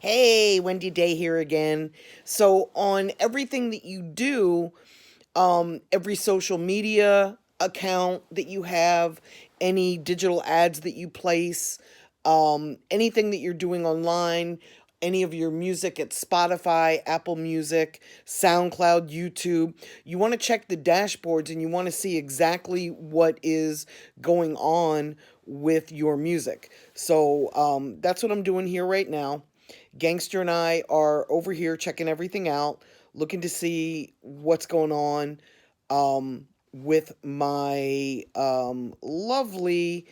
Hey, Wendy Day here again. So, on everything that you do, every social media account that you have, any digital ads that you place, anything that you're doing online, any of your music at Spotify, Apple Music, SoundCloud, YouTube, you want to check the dashboards and you want to see exactly what is going on with your music. So, that's what I'm doing here right now. Gangster and I are over here checking everything out, looking to see what's going on with my lovely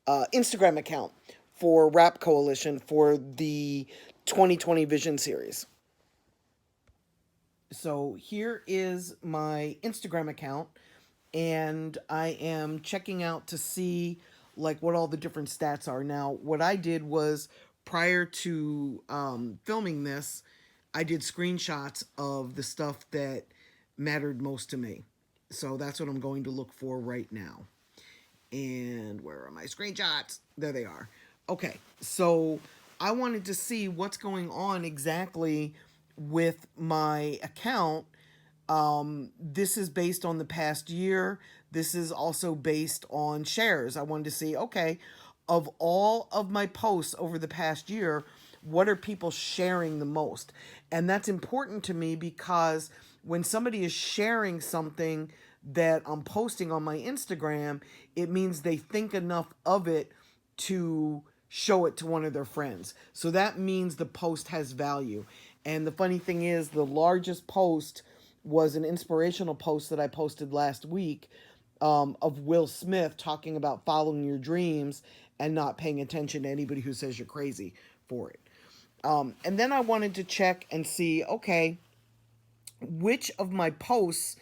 Instagram account for Rap Coalition for the 2020 Vision Series. So here is my Instagram account, and I am checking out to see like what all the different stats are. Now, what I did was prior to filming this, I did screenshots of the stuff that mattered most to me. So that's what I'm going to look for right now. And where are my screenshots? There they are. Okay, so I wanted to see what's going on exactly with my account. This is based on the past year. This is also based on shares. I wanted to see, okay, of all of my posts over the past year, what are people sharing the most? And that's important to me because when somebody is sharing something that I'm posting on my Instagram, it means they think enough of it to show it to one of their friends. So that means the post has value. And the funny thing is, the largest post was an inspirational post that I posted last week of Will Smith talking about following your dreams and not paying attention to anybody who says you're crazy for it. And then I wanted to check and see, okay, which of my posts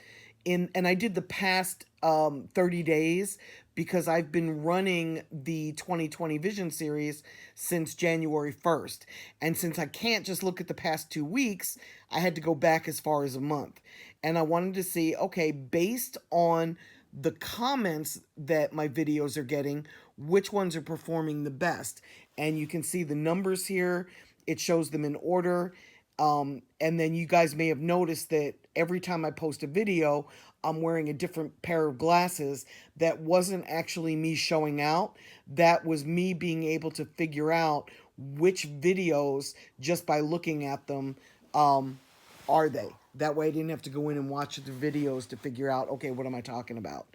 and I did the past 30 days because I've been running the 2020 Vision series since January 1st. And since I can't just look at the past 2 weeks, I had to go back as far as a month. And I wanted to see, okay, based on the comments that my videos are getting, which ones are performing the best. And you can see the numbers here. It shows them in order. And then you guys may have noticed that every time I post a video, I'm wearing a different pair of glasses. That wasn't actually me showing out. That was me being able to figure out which videos, just by looking at them, are they. That way I didn't have to go in and watch the videos to figure out, okay, what am I talking about?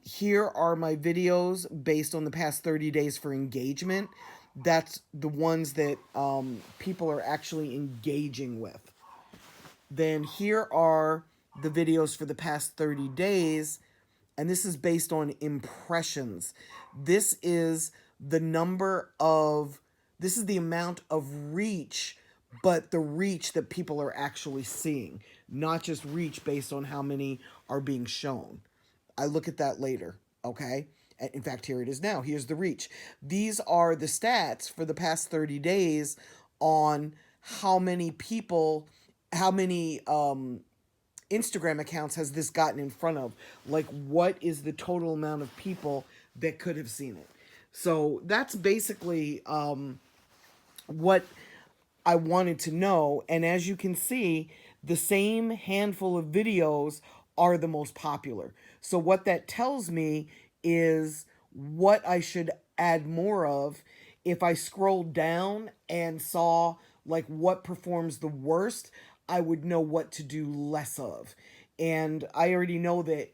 Here are my videos based on the past 30 days for engagement. That's the ones that people are actually engaging with. Then here are the videos for the past 30 days, and this is based on impressions. This is the number of, this is the amount of reach, but the reach that people are actually seeing, not just reach based on how many are being shown. I look at that later, okay? In fact, here it is now. Here's the reach. These are the stats for the past 30 days on how many people, how many Instagram accounts has this gotten in front of? Like, what is the total amount of people that could have seen it? So that's basically what I wanted to know. And as you can see, the same handful of videos are the most popular. So what that tells me is what I should add more of. If I scrolled down and saw like what performs the worst, I would know what to do less of. And I already know that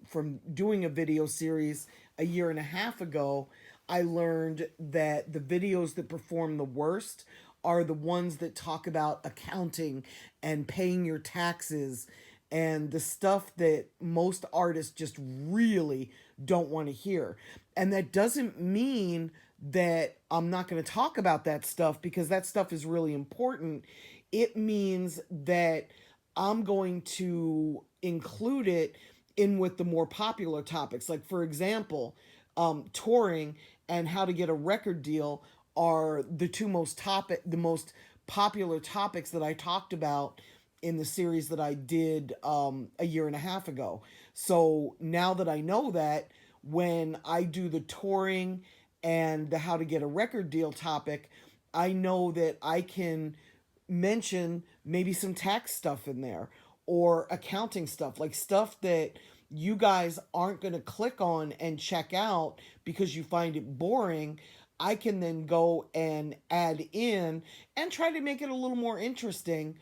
from doing a video series a year and a half ago, I learned that the videos that perform the worst are the ones that talk about accounting and paying your taxes and the stuff that most artists just really don't want to hear. And that doesn't mean that I'm not going to talk about that stuff, because that stuff is really important. It means that I'm going to include it in with the more popular topics. Like, for example, touring and how to get a record deal are the most popular topics that I talked about in the series that I did a year and a half ago. So now that I know that, when I do the touring and the how to get a record deal topic, I know that I can mention maybe some tax stuff in there or accounting stuff, like stuff that you guys aren't going to click on and check out because you find it boring. I can then go and add in and try to make it a little more interesting,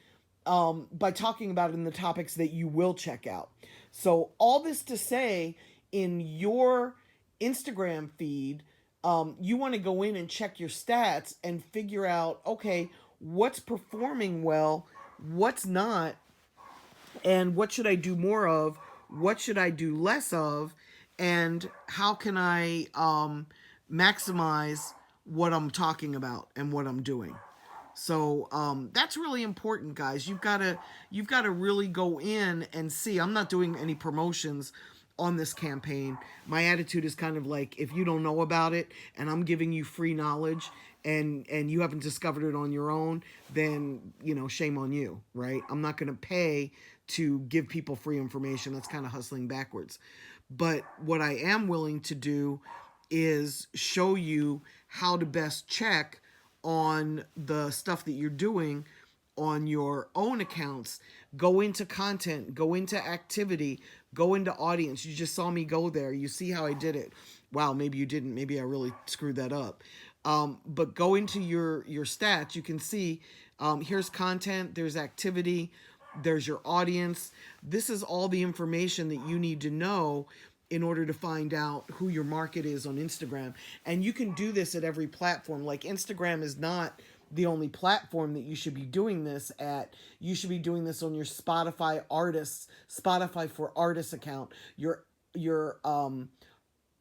by talking about it in the topics that you will check out. So, all this to say, in your Instagram feed, you want to go in and check your stats and figure out, okay, what's performing well, what's not, and what should I do more of, what should I do less of, and how can I maximize what I'm talking about and what I'm doing. So that's really important, guys. You've got to really go in and see. I'm not doing any promotions on this campaign. My attitude is kind of like, if you don't know about it and I'm giving you free knowledge and you haven't discovered it on your own, then shame on you, right? I'm not going to pay to give people free information. That's kind of hustling backwards. But what I am willing to do is show you how to best check on the stuff that you're doing on your own accounts. Go into content, go into activity, go into audience. You just saw me go there. You see how I did it. Wow, maybe you didn't. Maybe I really screwed that up. But go into your stats. You can see, here's content, there's activity, there's your audience. This is all the information that you need to know in order to find out who your market is on Instagram. And you can do this at every platform. Like, Instagram is not the only platform that you should be doing this at. You should be doing this on your Spotify for Artists account, your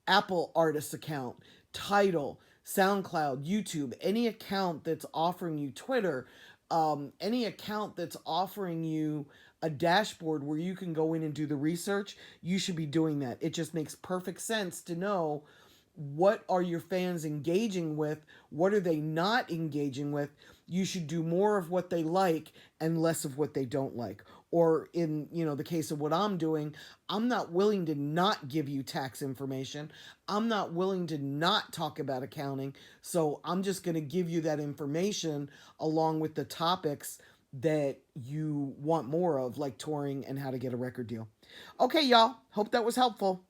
Apple Artists account, Tidal, SoundCloud, YouTube, any account that's offering you Twitter, any account that's offering you a dashboard where you can go in and do the research, you should be doing that. It just makes perfect sense to know what are your fans engaging with, what are they not engaging with. You should do more of what they like and less of what they don't like. Or in the case of what I'm doing, I'm not willing to not give you tax information. I'm not willing to not talk about accounting. So I'm just going to give you that information along with the topics that you want more of, like touring and how to get a record deal. Okay, y'all, hope that was helpful.